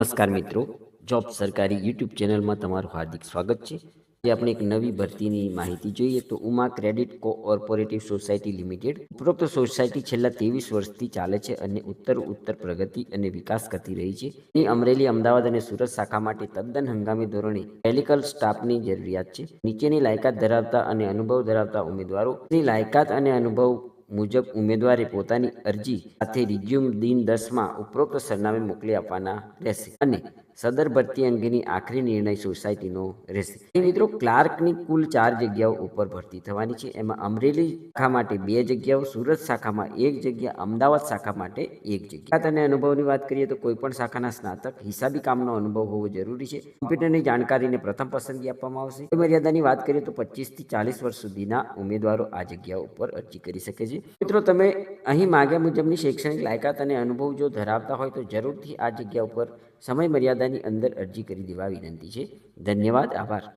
નમસ્કાર મિત્રો, જોબ સરકારી યુટ્યુબ ચેનલમાં તમારું હાર્દિક સ્વાગત છે। આજે આપણે એક નવી ભરતીની માહિતી જોઈએ તો Uma credit cooperative society limited ઉપરોક્ત સોસાયટી છેલ્લા 23 વર્ષથી ચાલે છે અને ઉત્તર પ્રગતિ અને વિકાસ કરતી રહી છે। ની અમરેલી, અમદાવાદ અને સુરત શાખા માટે તદ્દન હંગામી ધોરણે ક્લેરિકલ સ્ટાફની જરૂરિયાત છે। નીચેની લાયકાત ધરાવતા અને અનુભવ ધરાવતા ઉમેદવારોની લાયકાત અને અનુભવ મુજબ ઉમેદવારે પોતાની અરજી સાથે રિઝ્યુમ દિન 10માં ઉપરોક્ત સરનામે મોકલી આપવાના રહેશે અને સદર ભરતી અંગેની આખરી નિર્ણય સોસાયટીનો રહેશે। મિત્રો, ક્લાર્કની કુલ 4 જગ્યાઓ ઉપર ભરતી થવાની છે। એમાં અમરેલી શાખા માટે 2 જગ્યાઓ, સુરત શાખામાં 1 જગ્યા, અમદાવાદ શાખા માટે 1 જગ્યા। અને અનુભવની વાત કરીએ તો કોઈપણ શાખાના સ્નાતક હિસાબી કામનો અનુભવ હોવો જરૂરી છે। કોમ્પ્યુટરની જાણકારીને પ્રથમ પસંદગી આપવામાં આવશે। મર્યાદાની વાત કરીએ તો 25 થી 40 વર્ષ સુધીના ઉમેદવારો આ જગ્યાઓ ઉપર અરજી કરી શકે છે। મિત્રો, તમે અહીં માગ્યા મુજબની શૈક્ષણિક લાયકાત અને અનુભવ જો ધરાવતા હોય તો જરૂરથી આ જગ્યા ઉપર સમય મર્યાદાની અંદર અરજી કરી દેવા વિનંતી છે। ધન્યવાદ, આભાર।